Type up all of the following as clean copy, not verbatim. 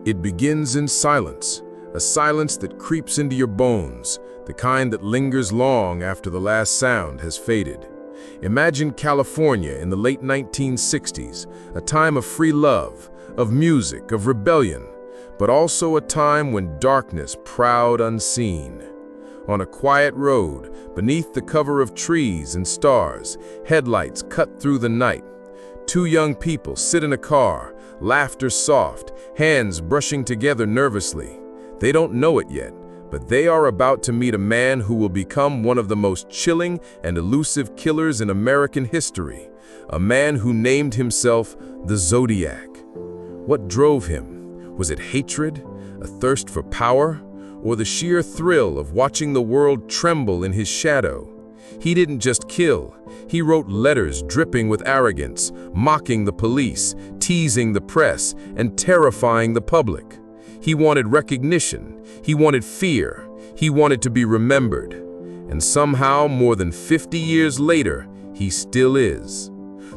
It begins in silence, a silence that creeps into your bones, the kind that lingers long after the last sound has faded. Imagine California in the late 1960s, a time of free love, of music, of rebellion, but also a time when darkness prowled unseen. On a quiet road, beneath the cover of trees and stars, headlights cut through the night. Two young people sit in a car, laughter soft, hands brushing together nervously. They don't know it yet, but they are about to meet a man who will become one of the most chilling and elusive killers in American history, a man who named himself the Zodiac. What drove him? Was it hatred, a thirst for power, or the sheer thrill of watching the world tremble in his shadow? He didn't just kill. He wrote letters dripping with arrogance, mocking the police, teasing the press, and terrifying the public. He wanted recognition. He wanted fear. He wanted to be remembered. And somehow, more than 50 years later, he still is.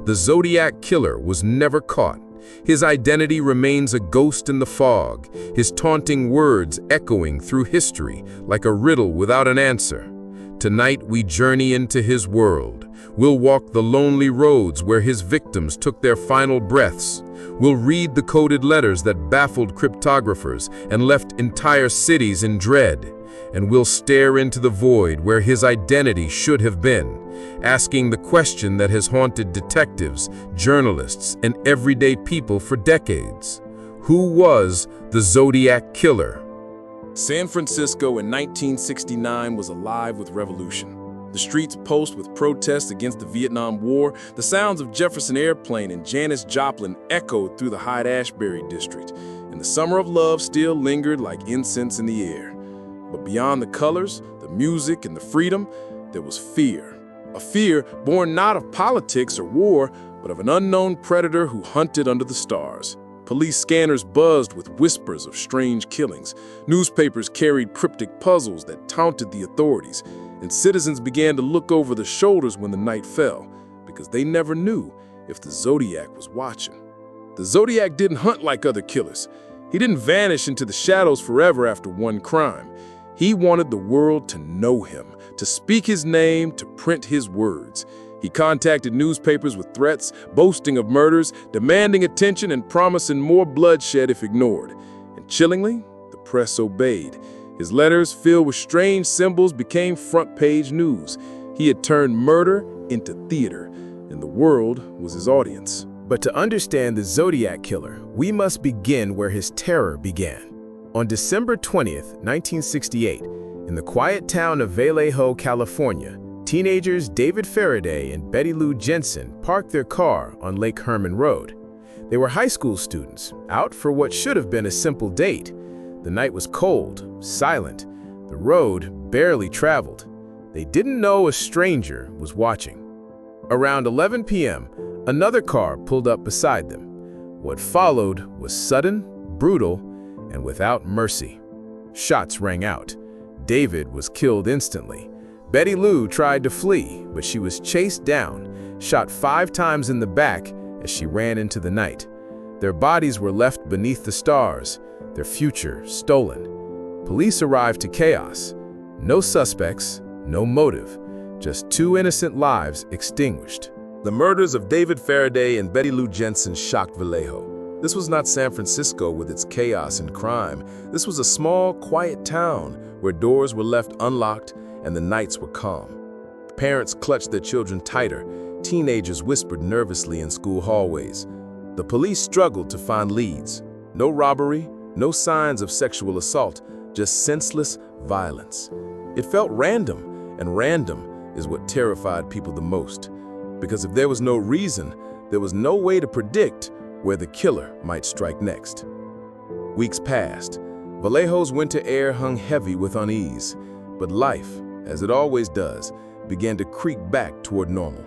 The Zodiac Killer was never caught. His identity remains a ghost in the fog, his taunting words echoing through history like a riddle without an answer. Tonight we journey into his world. We'll walk the lonely roads where his victims took their final breaths. We'll read the coded letters that baffled cryptographers and left entire cities in dread. And we'll stare into the void where his identity should have been, asking the question that has haunted detectives, journalists, and everyday people for decades. Who was the Zodiac Killer? San Francisco in 1969 was alive with revolution. The streets pulsed with protests against the Vietnam War. The sounds of Jefferson Airplane and Janis Joplin echoed through the Hyde-Ashbury district, and the summer of love still lingered like incense in the air. But beyond the colors, the music, and the freedom, there was fear. A fear born not of politics or war, but of an unknown predator who hunted under the stars. Police scanners buzzed with whispers of strange killings. Newspapers carried cryptic puzzles that taunted the authorities, and citizens began to look over their shoulders when the night fell, because they never knew if the Zodiac was watching. The Zodiac didn't hunt like other killers. He didn't vanish into the shadows forever after one crime. He wanted the world to know him, to speak his name, to print his words. He contacted newspapers with threats, boasting of murders, demanding attention, and promising more bloodshed if ignored. And chillingly, the press obeyed. His letters, filled with strange symbols, became front-page news. He had turned murder into theater, and the world was his audience. But to understand the Zodiac Killer, we must begin where his terror began. On December 20th, 1968, in the quiet town of Vallejo, California, teenagers David Faraday and Betty Lou Jensen parked their car on Lake Herman Road. They were high school students, out for what should have been a simple date. The night was cold, silent, the road barely traveled. They didn't know a stranger was watching. Around 11 p.m., another car pulled up beside them. What followed was sudden, brutal, and without mercy. Shots rang out. David was killed instantly. Betty Lou tried to flee, but she was chased down, shot 5 times in the back as she ran into the night. Their bodies were left beneath the stars, their future stolen. Police arrived to chaos. No suspects, no motive, just 2 innocent lives extinguished. The murders of David Faraday and Betty Lou Jensen shocked Vallejo. This was not San Francisco with its chaos and crime. This was a small, quiet town where doors were left unlocked and the nights were calm. Parents clutched their children tighter. Teenagers whispered nervously in school hallways. The police struggled to find leads. No robbery, no signs of sexual assault, just senseless violence. It felt random, and random is what terrified people the most. Because if there was no reason, there was no way to predict where the killer might strike next. Weeks passed. Vallejo's winter air hung heavy with unease, but life, as it always does, began to creep back toward normal.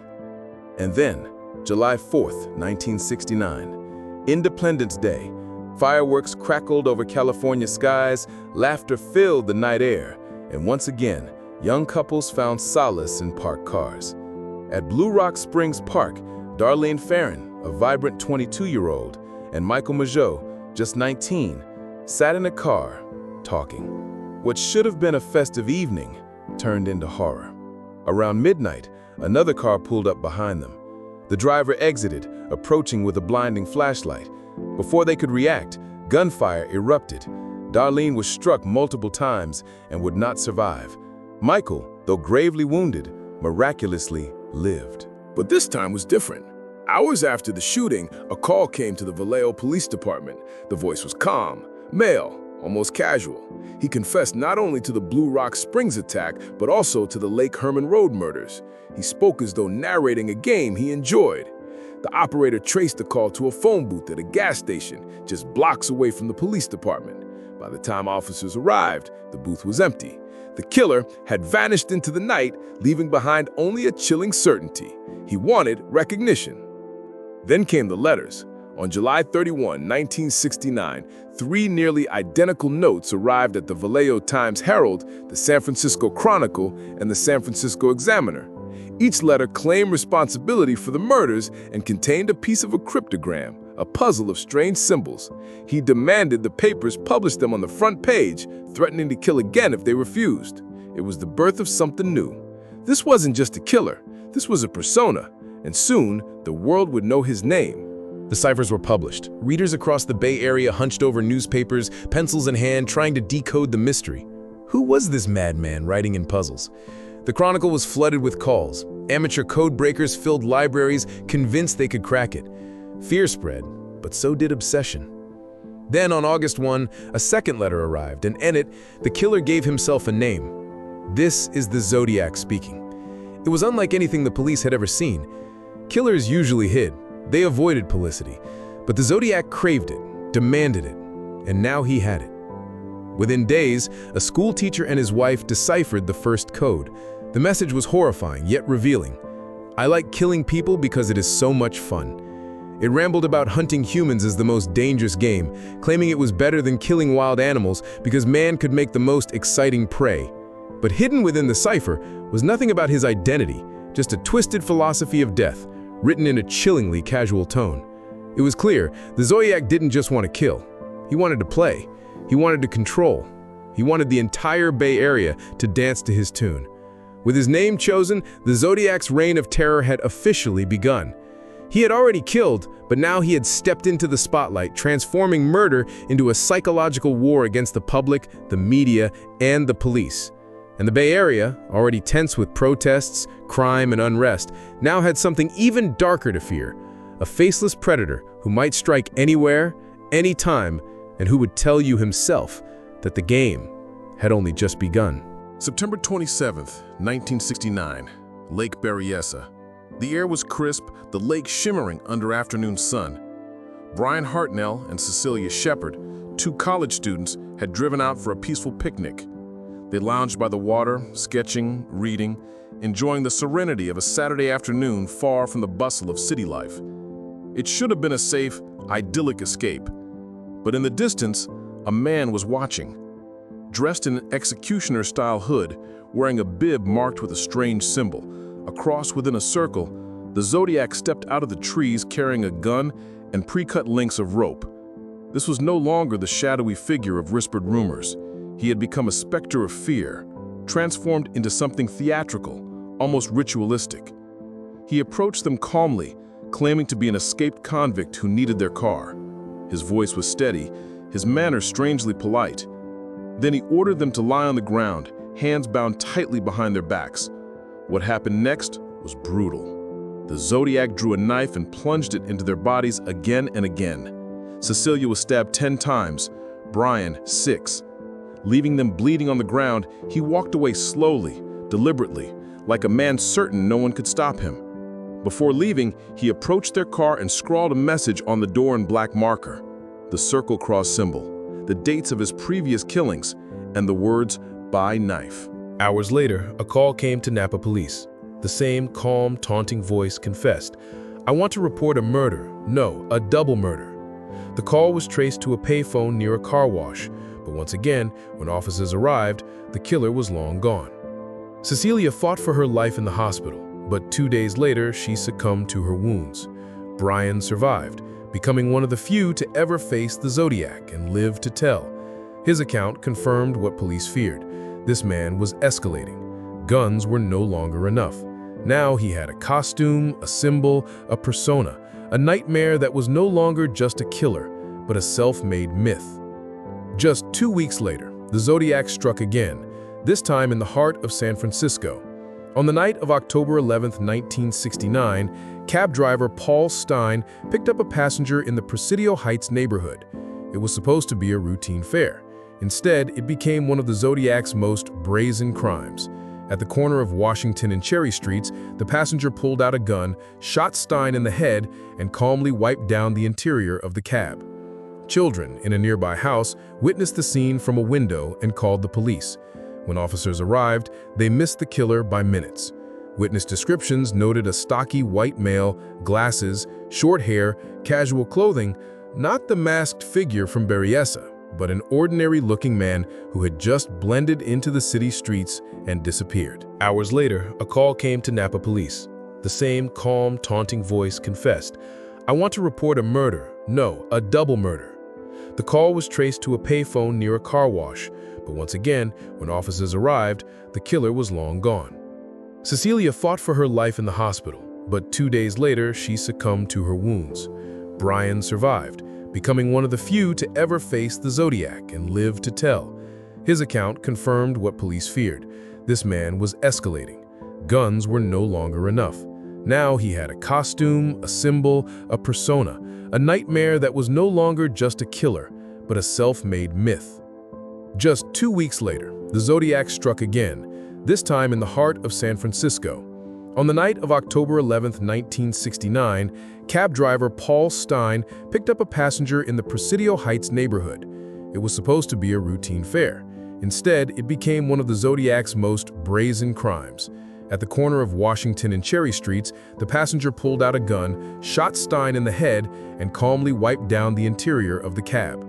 And then, July 4th, 1969, Independence Day, fireworks crackled over California skies, laughter filled the night air, and once again, young couples found solace in parked cars. At Blue Rock Springs Park, Darlene Farron, a vibrant 22-year-old, and Michael Mageau, just 19, sat in a car, talking. What should have been a festive evening turned into horror. Around midnight, another car pulled up behind them. The driver exited, approaching with a blinding flashlight. Before they could react, gunfire erupted. Darlene was struck multiple times and would not survive. Michael, though gravely wounded, miraculously lived. But this time was different. Hours after the shooting, a call came to the Vallejo Police Department. The voice was calm, male, almost casual. He confessed not only to the Blue Rock Springs attack, but also to the Lake Herman Road murders. He spoke as though narrating a game he enjoyed. The operator traced the call to a phone booth at a gas station, just blocks away from the police department. By the time officers arrived, the booth was empty. The killer had vanished into the night, leaving behind only a chilling certainty. He wanted recognition. Then came the letters. On July 31, 1969, 3 nearly identical notes arrived at the Vallejo Times-Herald, the San Francisco Chronicle, and the San Francisco Examiner. Each letter claimed responsibility for the murders and contained a piece of a cryptogram, a puzzle of strange symbols. He demanded the papers publish them on the front page, threatening to kill again if they refused. It was the birth of something new. This wasn't just a killer, this was a persona, and soon the world would know his name. The ciphers were published. Readers across the Bay Area hunched over newspapers, pencils in hand, trying to decode the mystery. Who was this madman writing in puzzles? The Chronicle was flooded with calls. Amateur code breakers filled libraries, convinced they could crack it. Fear spread, but so did obsession. Then, on August 1, a second letter arrived, and in it, the killer gave himself a name. This is the Zodiac speaking. It was unlike anything the police had ever seen. Killers usually hid. They avoided publicity. But the Zodiac craved it, demanded it, and now he had it. Within days, a school teacher and his wife deciphered the first code. The message was horrifying, yet revealing. I like killing people because it is so much fun. It rambled about hunting humans as the most dangerous game, claiming it was better than killing wild animals because man could make the most exciting prey. But hidden within the cipher was nothing about his identity, just a twisted philosophy of death, written in a chillingly casual tone. It was clear the Zodiac didn't just want to kill. He wanted to play. He wanted to control. He wanted the entire Bay Area to dance to his tune. With his name chosen, the Zodiac's reign of terror had officially begun. He had already killed, but now he had stepped into the spotlight, transforming murder into a psychological war against the public, the media, and the police. And the Bay Area, already tense with protests, crime, and unrest, now had something even darker to fear: a faceless predator who might strike anywhere, anytime, and who would tell you himself that the game had only just begun. September 27th, 1969, Lake Berryessa. The air was crisp, the lake shimmering under afternoon sun. Brian Hartnell and Cecilia Shepard, 2 college students, had driven out for a peaceful picnic. They lounged by the water, sketching, reading, enjoying the serenity of a Saturday afternoon far from the bustle of city life. It should have been a safe, idyllic escape. But in the distance, a man was watching. Dressed in an executioner-style hood, wearing a bib marked with a strange symbol, a cross within a circle, the Zodiac stepped out of the trees carrying a gun and pre-cut lengths of rope. This was no longer the shadowy figure of whispered rumors. He had become a specter of fear, transformed into something theatrical, almost ritualistic. He approached them calmly, claiming to be an escaped convict who needed their car. His voice was steady, his manner strangely polite. Then he ordered them to lie on the ground, hands bound tightly behind their backs. What happened next was brutal. The Zodiac drew a knife and plunged it into their bodies again and again. Cecilia was stabbed 10 times, Brian 6. Leaving them bleeding on the ground, he walked away slowly, deliberately, like a man certain no one could stop him. Before leaving, he approached their car and scrawled a message on the door in black marker: the circle cross symbol, the dates of his previous killings, and the words, "Buy knife." Hours later, a call came to Napa police. The same calm, taunting voice confessed, "I want to report a murder. No, a double murder." The call was traced to a payphone near a car wash, but once again, when officers arrived, the killer was long gone. Cecilia fought for her life in the hospital, but 2 days later, she succumbed to her wounds. Brian survived, becoming one of the few to ever face the Zodiac and live to tell. His account confirmed what police feared. This man was escalating. Guns were no longer enough. Now he had a costume, a symbol, a persona, a nightmare that was no longer just a killer, but a self-made myth. Just 2 weeks later, the Zodiac struck again, this time in the heart of San Francisco. On the night of October 11, 1969, cab driver Paul Stein picked up a passenger in the Presidio Heights neighborhood. It was supposed to be a routine fare. Instead, it became one of the Zodiac's most brazen crimes. At the corner of Washington and Cherry Streets, the passenger pulled out a gun, shot Stein in the head, and calmly wiped down the interior of the cab. Children in a nearby house witnessed the scene from a window and called the police. When officers arrived, they missed the killer by minutes. Witness descriptions noted a stocky white male, glasses, short hair, casual clothing, not the masked figure from Berryessa, but an ordinary-looking man who had just blended into the city streets and disappeared. Hours later, a call came to Napa police. The same calm, taunting voice confessed, "I want to report a murder. No, a double murder." The call was traced to a payphone near a car wash, but once again, when officers arrived, the killer was long gone. Cecilia fought for her life in the hospital, but 2 days later, she succumbed to her wounds. Brian survived, becoming one of the few to ever face the Zodiac and live to tell. His account confirmed what police feared. This man was escalating. Guns were no longer enough. Now he had a costume, a symbol, a persona, a nightmare that was no longer just a killer, but a self-made myth. Just 2 weeks later, the Zodiac struck again, this time in the heart of San Francisco. On the night of October 11, 1969, cab driver Paul Stein picked up a passenger in the Presidio Heights neighborhood. It was supposed to be a routine fare. Instead, it became one of the Zodiac's most brazen crimes. At the corner of Washington and Cherry Streets, the passenger pulled out a gun, shot Stein in the head, and calmly wiped down the interior of the cab.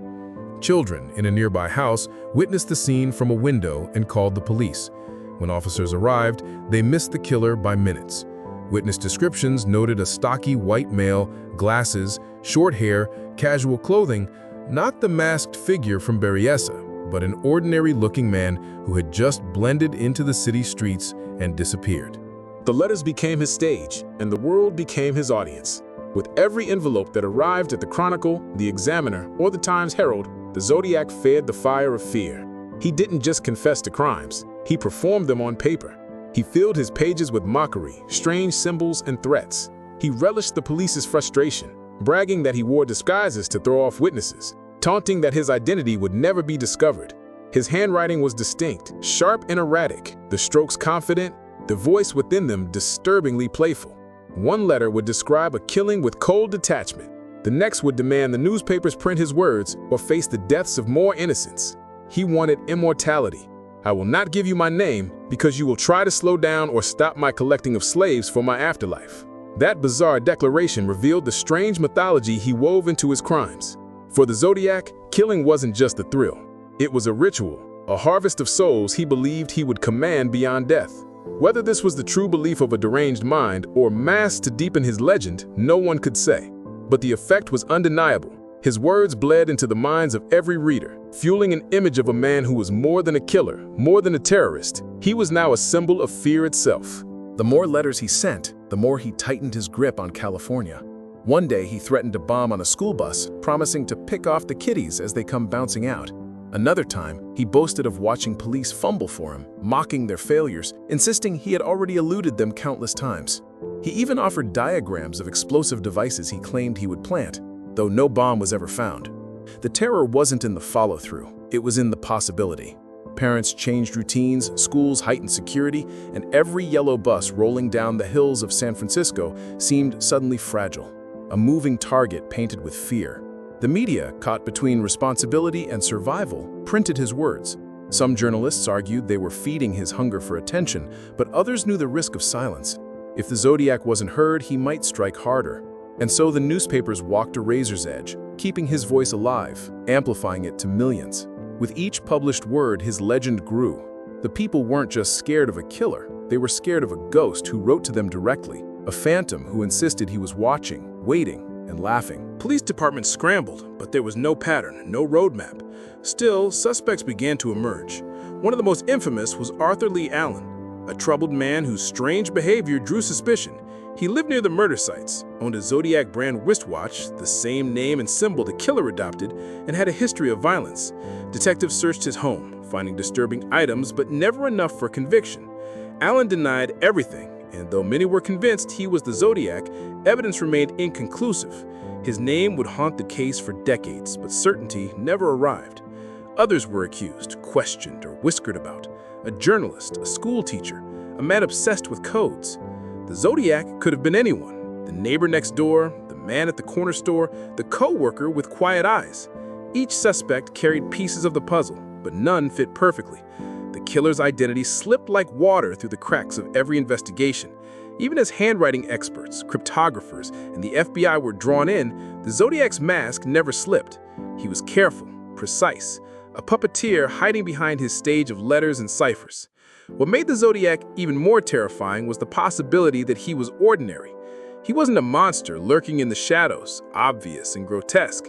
Children in a nearby house witnessed the scene from a window and called the police. When officers arrived, they missed the killer by minutes. Witness descriptions noted a stocky white male, glasses, short hair, casual clothing, not the masked figure from Berryessa, but an ordinary-looking man who had just blended into the city streets and disappeared. The letters became his stage, and the world became his audience. With every envelope that arrived at the Chronicle, the Examiner, or the Times-Herald, the Zodiac fed the fire of fear. He didn't just confess to crimes, he performed them on paper. He filled his pages with mockery, strange symbols, and threats. He relished the police's frustration, bragging that he wore disguises to throw off witnesses, taunting that his identity would never be discovered. His handwriting was distinct, sharp and erratic, the strokes confident, the voice within them disturbingly playful. One letter would describe a killing with cold detachment. The next would demand the newspapers print his words or face the deaths of more innocents. He wanted immortality. "I will not give you my name because you will try to slow down or stop my collecting of slaves for my afterlife." That bizarre declaration revealed the strange mythology he wove into his crimes. For the Zodiac, killing wasn't just a thrill. It was a ritual, a harvest of souls he believed he would command beyond death. Whether this was the true belief of a deranged mind or masked to deepen his legend, no one could say. But the effect was undeniable. His words bled into the minds of every reader, fueling an image of a man who was more than a killer, more than a terrorist. He was now a symbol of fear itself. The more letters he sent, the more he tightened his grip on California. One day he threatened to bomb on a school bus, promising to pick off the kiddies as they come bouncing out. Another time, he boasted of watching police fumble for him, mocking their failures, insisting he had already eluded them countless times. He even offered diagrams of explosive devices he claimed he would plant, though no bomb was ever found. The terror wasn't in the follow-through, it was in the possibility. Parents changed routines, schools heightened security, and every yellow bus rolling down the hills of San Francisco seemed suddenly fragile, a moving target painted with fear. The media, caught between responsibility and survival, printed his words. Some journalists argued they were feeding his hunger for attention, but others knew the risk of silence. If the Zodiac wasn't heard, he might strike harder. And so the newspapers walked a razor's edge, keeping his voice alive, amplifying it to millions. With each published word, his legend grew. The people weren't just scared of a killer, they were scared of a ghost who wrote to them directly, a phantom who insisted he was watching, waiting, and laughing. Police departments scrambled, but there was no pattern, no roadmap. Still, suspects began to emerge. One of the most infamous was Arthur Leigh Allen, a troubled man whose strange behavior drew suspicion. He lived near the murder sites, owned a Zodiac brand wristwatch, the same name and symbol the killer adopted, and had a history of violence. Detectives searched his home, finding disturbing items, but never enough for conviction. Allen denied everything, and though many were convinced he was the Zodiac, evidence remained inconclusive. His name would haunt the case for decades, but certainty never arrived. Others were accused, questioned, or whispered about. A journalist, a school teacher, a man obsessed with codes. The Zodiac could have been anyone. The neighbor next door, the man at the corner store, the co-worker with quiet eyes. Each suspect carried pieces of the puzzle, but none fit perfectly. The killer's identity slipped like water through the cracks of every investigation. Even as handwriting experts, cryptographers, and the FBI were drawn in, the Zodiac's mask never slipped. He was careful, precise, a puppeteer hiding behind his stage of letters and ciphers. What made the Zodiac even more terrifying was the possibility that he was ordinary. He wasn't a monster lurking in the shadows, obvious and grotesque.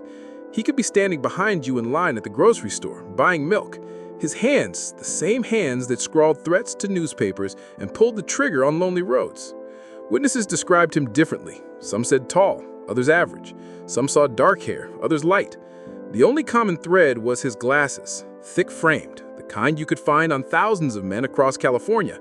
He could be standing behind you in line at the grocery store, buying milk. His hands, the same hands that scrawled threats to newspapers and pulled the trigger on lonely roads. Witnesses described him differently. Some said tall, others average. Some saw dark hair, others light. The only common thread was his glasses, thick-framed, the kind you could find on thousands of men across California.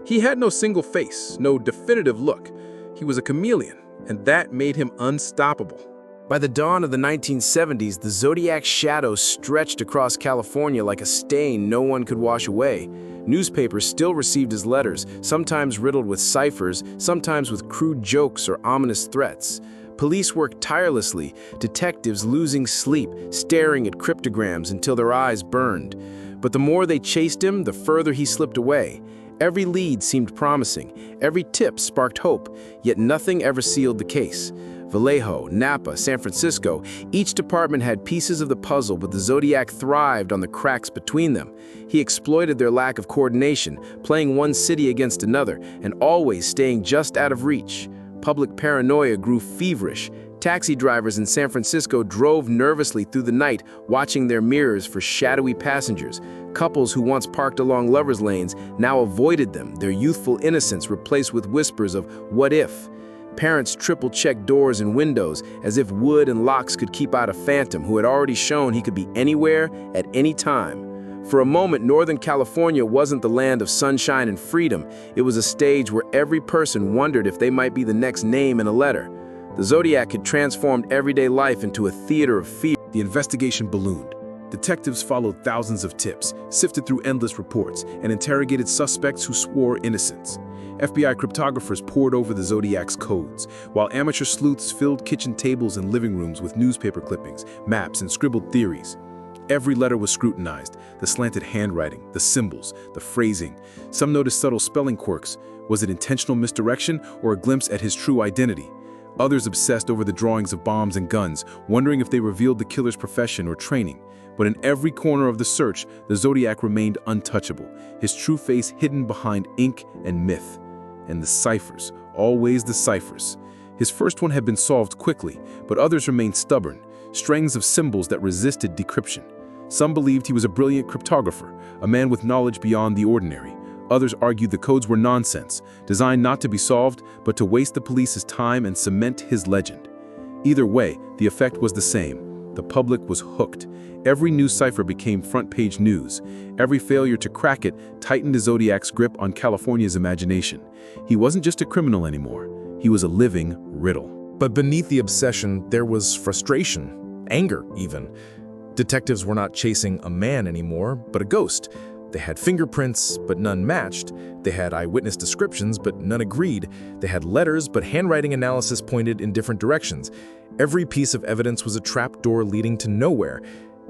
He had no single face, no definitive look. He was a chameleon, and that made him unstoppable. By the dawn of the 1970s, the Zodiac's shadow stretched across California like a stain no one could wash away. Newspapers still received his letters, sometimes riddled with ciphers, sometimes with crude jokes or ominous threats. Police worked tirelessly, detectives losing sleep, staring at cryptograms until their eyes burned. But the more they chased him, the further he slipped away. Every lead seemed promising, every tip sparked hope, yet nothing ever sealed the case. Vallejo, Napa, San Francisco, each department had pieces of the puzzle, but the Zodiac thrived on the cracks between them. He exploited their lack of coordination, playing one city against another, and always staying just out of reach. Public paranoia grew feverish. Taxi drivers in San Francisco drove nervously through the night, watching their mirrors for shadowy passengers. Couples who once parked along lovers' lanes now avoided them, their youthful innocence replaced with whispers of "what if?" Parents triple-checked doors and windows, as if wood and locks could keep out a phantom who had already shown he could be anywhere at any time. For a moment, Northern California wasn't the land of sunshine and freedom. It was a stage where every person wondered if they might be the next name in a letter. The Zodiac had transformed everyday life into a theater of fear. The investigation ballooned. Detectives followed thousands of tips, sifted through endless reports, and interrogated suspects who swore innocence. FBI cryptographers pored over the Zodiac's codes, while amateur sleuths filled kitchen tables and living rooms with newspaper clippings, maps, and scribbled theories. Every letter was scrutinized, the slanted handwriting, the symbols, the phrasing. Some noticed subtle spelling quirks. Was it intentional misdirection or a glimpse at his true identity? Others obsessed over the drawings of bombs and guns, wondering if they revealed the killer's profession or training. But in every corner of the search, the Zodiac remained untouchable, his true face hidden behind ink and myth. And the ciphers, always the ciphers. His first one had been solved quickly, but others remained stubborn, strings of symbols that resisted decryption. Some believed he was a brilliant cryptographer, a man with knowledge beyond the ordinary. Others argued the codes were nonsense, designed not to be solved, but to waste the police's time and cement his legend. Either way, the effect was the same. The public was hooked. Every new cipher became front-page news. Every failure to crack it tightened the Zodiac's grip on California's imagination. He wasn't just a criminal anymore. He was a living riddle. But beneath the obsession, there was frustration, anger even. Detectives were not chasing a man anymore, but a ghost. They had fingerprints, but none matched. They had eyewitness descriptions, but none agreed. They had letters, but handwriting analysis pointed in different directions. Every piece of evidence was a trapdoor leading to nowhere,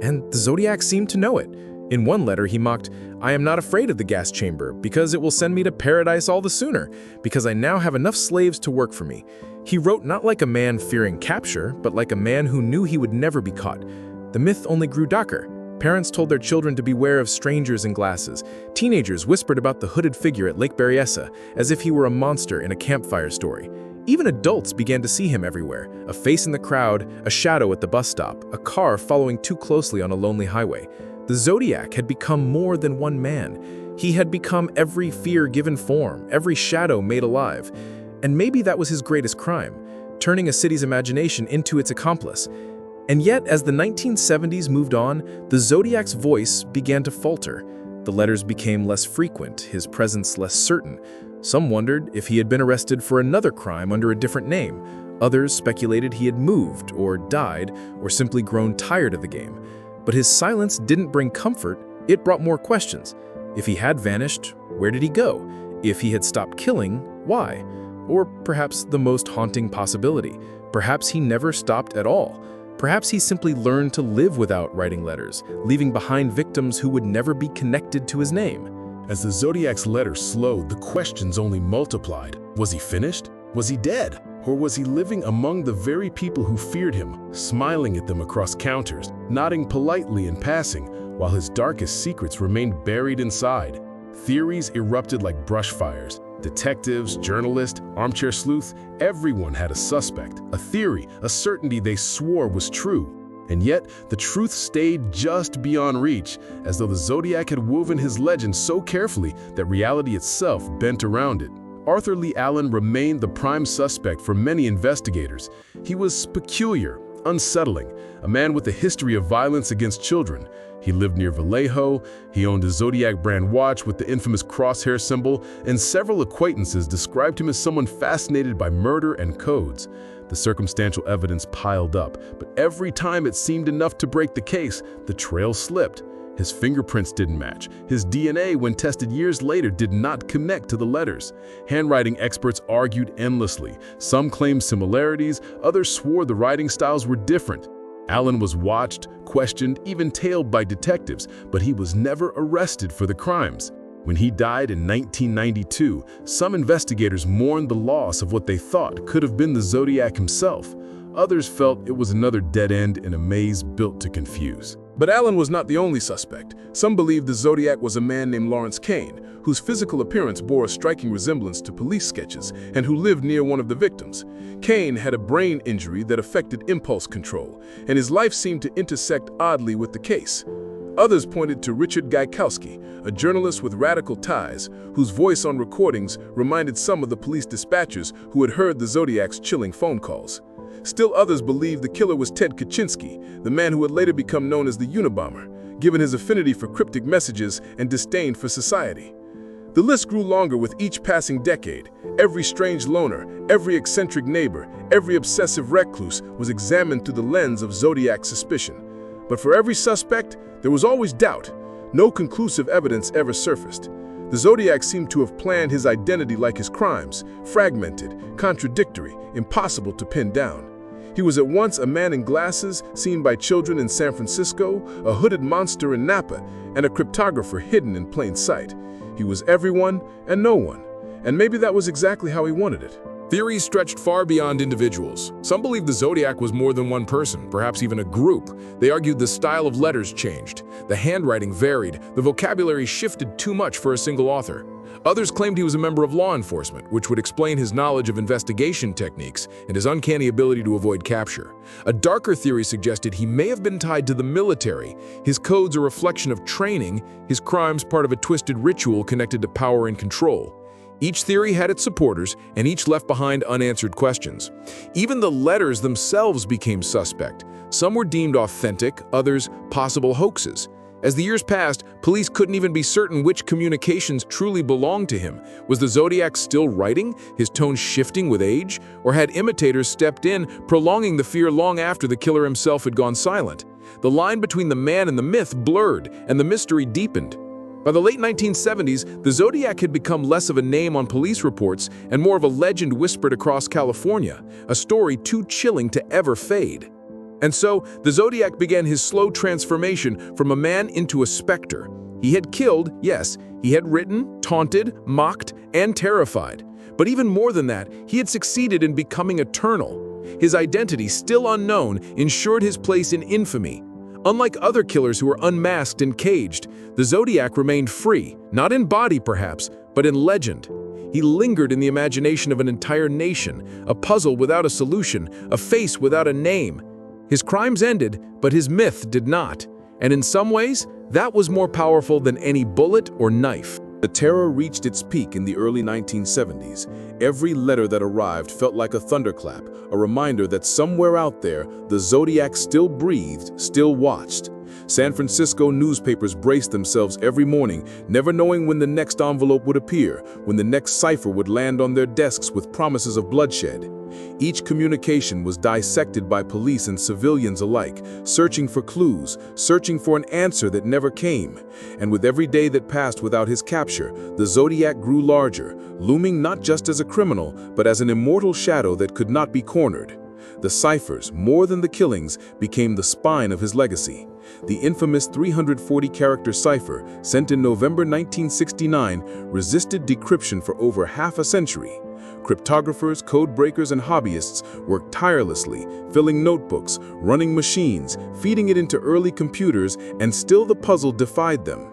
and the Zodiac seemed to know it. In one letter, he mocked, "I am not afraid of the gas chamber, because it will send me to paradise all the sooner, because I now have enough slaves to work for me." He wrote not like a man fearing capture, but like a man who knew he would never be caught. The myth only grew darker. Parents told their children to beware of strangers in glasses. Teenagers whispered about the hooded figure at Lake Berryessa, as if he were a monster in a campfire story. Even adults began to see him everywhere, a face in the crowd, a shadow at the bus stop, a car following too closely on a lonely highway. The Zodiac had become more than one man. He had become every fear given form, every shadow made alive. And maybe that was his greatest crime, turning a city's imagination into its accomplice. And yet, as the 1970s moved on, the Zodiac's voice began to falter. The letters became less frequent, his presence less certain. Some wondered if he had been arrested for another crime under a different name. Others speculated he had moved, or died, or simply grown tired of the game. But his silence didn't bring comfort, it brought more questions. If he had vanished, where did he go? If he had stopped killing, why? Or perhaps the most haunting possibility, perhaps he never stopped at all. Perhaps he simply learned to live without writing letters, leaving behind victims who would never be connected to his name. As the Zodiac's letters slowed, the questions only multiplied. Was he finished? Was he dead? Or was he living among the very people who feared him, smiling at them across counters, nodding politely in passing, while his darkest secrets remained buried inside? Theories erupted like brush fires. Detectives, journalists, armchair sleuths, everyone had a suspect, a theory, a certainty they swore was true. And yet, the truth stayed just beyond reach, as though the Zodiac had woven his legend so carefully that reality itself bent around it. Arthur Leigh Allen remained the prime suspect for many investigators. He was peculiar, unsettling, a man with a history of violence against children. He lived near Vallejo, he owned a Zodiac brand watch with the infamous crosshair symbol, and several acquaintances described him as someone fascinated by murder and codes. The circumstantial evidence piled up, but every time it seemed enough to break the case, the trail slipped. His fingerprints didn't match. His DNA, when tested years later, did not connect to the letters. Handwriting experts argued endlessly. Some claimed similarities, others swore the writing styles were different. Allen was watched, questioned, even tailed by detectives, but he was never arrested for the crimes. When he died in 1992, some investigators mourned the loss of what they thought could have been the Zodiac himself. Others felt it was another dead end in a maze built to confuse. But Allen was not the only suspect. Some believed the Zodiac was a man named Lawrence Kane, whose physical appearance bore a striking resemblance to police sketches and who lived near one of the victims. Kane had a brain injury that affected impulse control, and his life seemed to intersect oddly with the case. Others pointed to Richard Gaikowski, a journalist with radical ties, whose voice on recordings reminded some of the police dispatchers who had heard the Zodiac's chilling phone calls. Still others believed the killer was Ted Kaczynski, the man who would later become known as the Unabomber, given his affinity for cryptic messages and disdain for society. The list grew longer with each passing decade. Every strange loner, every eccentric neighbor, every obsessive recluse was examined through the lens of Zodiac suspicion. But for every suspect, there was always doubt. No conclusive evidence ever surfaced. The Zodiac seemed to have planned his identity like his crimes, fragmented, contradictory, impossible to pin down. He was at once a man in glasses seen by children in San Francisco, a hooded monster in Napa, and a cryptographer hidden in plain sight. He was everyone and no one, and maybe that was exactly how he wanted it. Theories stretched far beyond individuals. Some believed the Zodiac was more than one person, perhaps even a group. They argued the style of letters changed, the handwriting varied, the vocabulary shifted too much for a single author. Others claimed he was a member of law enforcement, which would explain his knowledge of investigation techniques and his uncanny ability to avoid capture. A darker theory suggested he may have been tied to the military, his codes a reflection of training, his crimes part of a twisted ritual connected to power and control. Each theory had its supporters, and each left behind unanswered questions. Even the letters themselves became suspect. Some were deemed authentic, others possible hoaxes. As the years passed, police couldn't even be certain which communications truly belonged to him. Was the Zodiac still writing, his tone shifting with age? Or had imitators stepped in, prolonging the fear long after the killer himself had gone silent? The line between the man and the myth blurred, and the mystery deepened. By the late 1970s, the Zodiac had become less of a name on police reports and more of a legend whispered across California, a story too chilling to ever fade. And so, the Zodiac began his slow transformation from a man into a specter. He had killed, yes, he had written, taunted, mocked, and terrified. But even more than that, he had succeeded in becoming eternal. His identity, still unknown, ensured his place in infamy. Unlike other killers who were unmasked and caged, the Zodiac remained free, not in body perhaps, but in legend. He lingered in the imagination of an entire nation, a puzzle without a solution, a face without a name. His crimes ended, but his myth did not. And in some ways, that was more powerful than any bullet or knife. The terror reached its peak in the early 1970s. Every letter that arrived felt like a thunderclap, a reminder that somewhere out there, the Zodiac still breathed, still watched. San Francisco newspapers braced themselves every morning, never knowing when the next envelope would appear, when the next cipher would land on their desks with promises of bloodshed. Each communication was dissected by police and civilians alike, searching for clues, searching for an answer that never came. And with every day that passed without his capture, the Zodiac grew larger, looming not just as a criminal, but as an immortal shadow that could not be cornered. The ciphers, more than the killings, became the spine of his legacy. The infamous 340-character cipher, sent in November 1969, resisted decryption for over half a century. Cryptographers, code breakers, and hobbyists worked tirelessly, filling notebooks, running machines, feeding it into early computers, and still the puzzle defied them.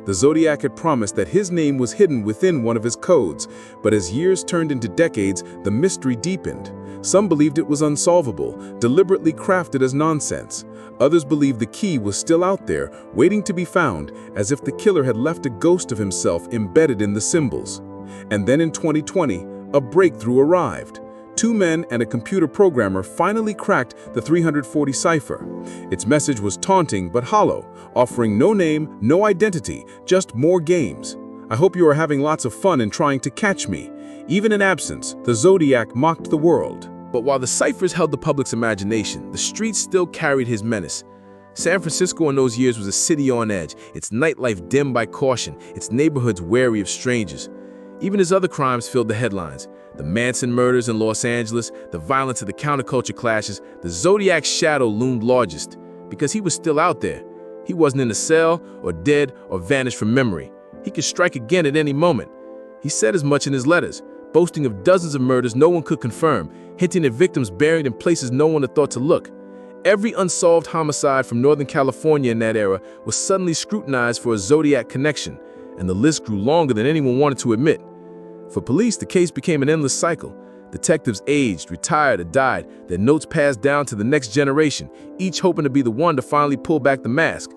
The Zodiac had promised that his name was hidden within one of his codes, but as years turned into decades, the mystery deepened. Some believed it was unsolvable, deliberately crafted as nonsense. Others believed the key was still out there, waiting to be found, as if the killer had left a ghost of himself embedded in the symbols. And then in 2020, a breakthrough arrived. Two men and a computer programmer finally cracked the 340 cipher. Its message was taunting but hollow, offering no name, no identity, just more games. I hope you are having lots of fun in trying to catch me. Even in absence, the Zodiac mocked the world. But while the ciphers held the public's imagination, the streets still carried his menace. San Francisco in those years was a city on edge, its nightlife dimmed by caution, its neighborhoods wary of strangers. Even as other crimes filled the headlines, the Manson murders in Los Angeles, the violence of the counterculture clashes, the Zodiac's shadow loomed largest, because he was still out there. He wasn't in a cell, or dead, or vanished from memory. He could strike again at any moment. He said as much in his letters, boasting of dozens of murders no one could confirm, hinting at victims buried in places no one had thought to look. Every unsolved homicide from Northern California in that era was suddenly scrutinized for a Zodiac connection, and the list grew longer than anyone wanted to admit. For police, the case became an endless cycle. Detectives aged, retired, or died, their notes passed down to the next generation, each hoping to be the one to finally pull back the mask.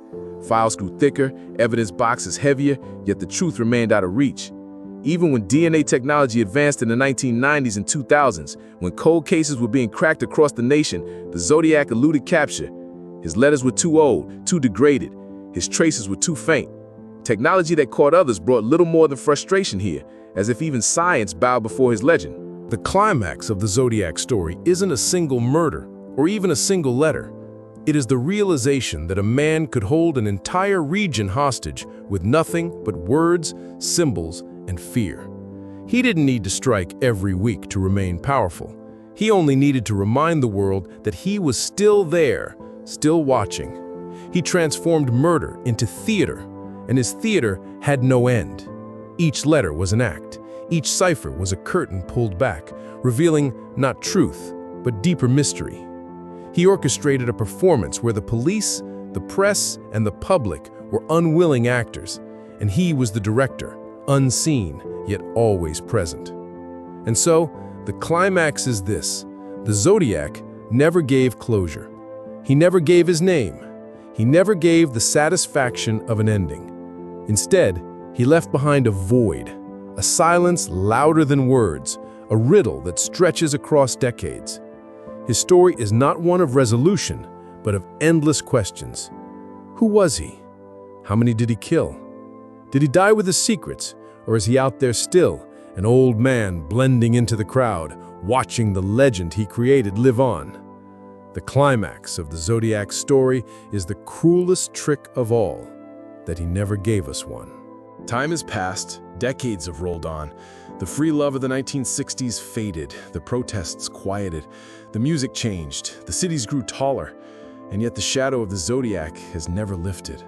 Files grew thicker, evidence boxes heavier, yet the truth remained out of reach. Even when DNA technology advanced in the 1990s and 2000s, when cold cases were being cracked across the nation, the Zodiac eluded capture. His letters were too old, too degraded. His traces were too faint. Technology that caught others brought little more than frustration here, as if even science bowed before his legend. The climax of the Zodiac story isn't a single murder or even a single letter. It is the realization that a man could hold an entire region hostage with nothing but words, symbols, and fear. He didn't need to strike every week to remain powerful. He only needed to remind the world that he was still there, still watching. He transformed murder into theater, and his theater had no end. Each letter was an act. Each cipher was a curtain pulled back, revealing not truth, but deeper mystery. He orchestrated a performance where the police, the press, and the public were unwilling actors, and he was the director, unseen, yet always present. And so, the climax is this: the Zodiac never gave closure. He never gave his name. He never gave the satisfaction of an ending. Instead, he left behind a void, a silence louder than words, a riddle that stretches across decades. His story is not one of resolution, but of endless questions. Who was he? How many did he kill? Did he die with his secrets, or is he out there still, an old man blending into the crowd, watching the legend he created live on? The climax of the Zodiac story is the cruelest trick of all, that he never gave us one. Time has passed, decades have rolled on. The free love of the 1960s faded, the protests quieted, the music changed, the cities grew taller, and yet the shadow of the Zodiac has never lifted.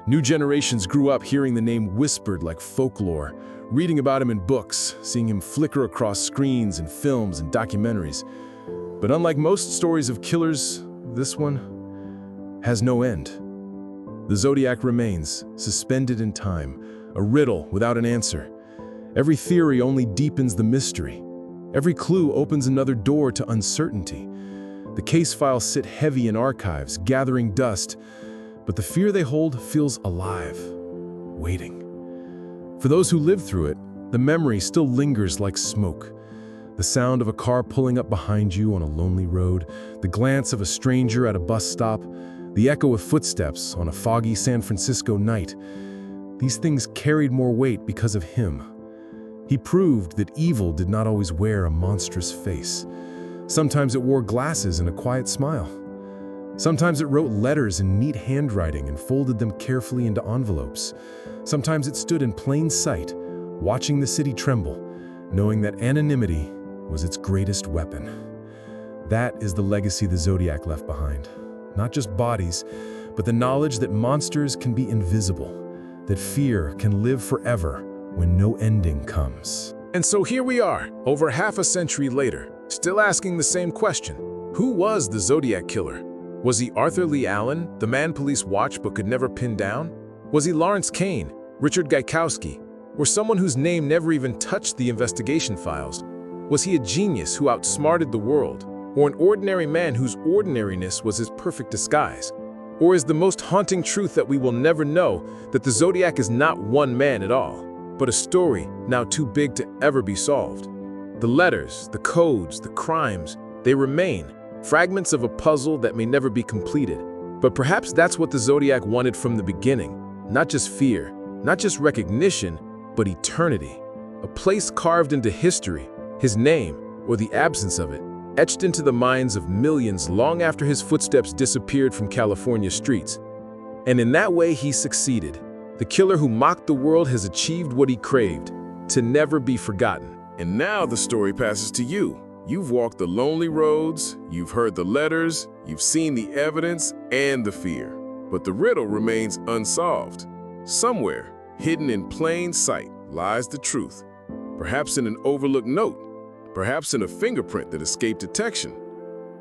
New generations grew up hearing the name whispered like folklore, reading about him in books, seeing him flicker across screens in films and documentaries. But unlike most stories of killers, this one has no end. The Zodiac remains, suspended in time, a riddle without an answer. Every theory only deepens the mystery. Every clue opens another door to uncertainty. The case files sit heavy in archives, gathering dust, but the fear they hold feels alive, waiting. For those who lived through it, the memory still lingers like smoke. The sound of a car pulling up behind you on a lonely road, the glance of a stranger at a bus stop, the echo of footsteps on a foggy San Francisco night. These things carried more weight because of him. He proved that evil did not always wear a monstrous face. Sometimes it wore glasses and a quiet smile. Sometimes it wrote letters in neat handwriting and folded them carefully into envelopes. Sometimes it stood in plain sight, watching the city tremble, knowing that anonymity was its greatest weapon. That is the legacy the Zodiac left behind. Not just bodies, but the knowledge that monsters can be invisible, that fear can live forever when no ending comes. And so here we are, over half a century later, still asking the same question. Who was the Zodiac Killer? Was he Arthur Leigh Allen, the man police watched but could never pin down? Was he Lawrence Kane, Richard Gaikowski, or someone whose name never even touched the investigation files? Was he a genius who outsmarted the world, or an ordinary man whose ordinariness was his perfect disguise? Or is the most haunting truth that we will never know that the Zodiac is not one man at all, but a story now too big to ever be solved? The letters, the codes, the crimes, they remain, fragments of a puzzle that may never be completed. But perhaps that's what the Zodiac wanted from the beginning. Not just fear, not just recognition, but eternity. A place carved into history, his name, or the absence of it, etched into the minds of millions long after his footsteps disappeared from California streets. And in that way, he succeeded. The killer who mocked the world has achieved what he craved, to never be forgotten. And now the story passes to you. You've walked the lonely roads, you've heard the letters, you've seen the evidence and the fear. But the riddle remains unsolved. Somewhere, hidden in plain sight, lies the truth. Perhaps in an overlooked note, perhaps in a fingerprint that escaped detection,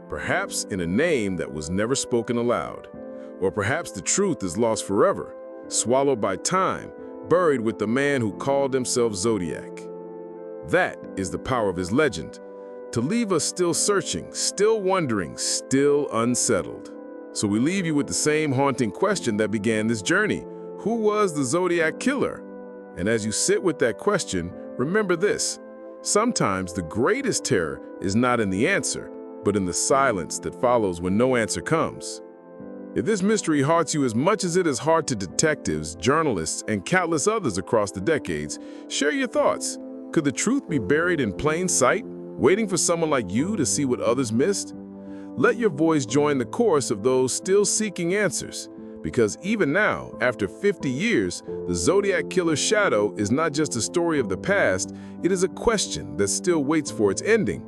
perhaps in a name that was never spoken aloud, or perhaps the truth is lost forever, swallowed by time, buried with the man who called himself Zodiac. That is the power of his legend, to leave us still searching, still wondering, still unsettled. So we leave you with the same haunting question that began this journey. Who was the Zodiac Killer? And as you sit with that question, remember this. Sometimes the greatest terror is not in the answer, but in the silence that follows when no answer comes. If this mystery haunts you as much as it has haunted detectives, journalists, and countless others across the decades, share your thoughts. Could the truth be buried in plain sight, waiting for someone like you to see what others missed? Let your voice join the chorus of those still seeking answers. Because even now, after 50 years, the Zodiac Killer's shadow is not just a story of the past, it is a question that still waits for its ending.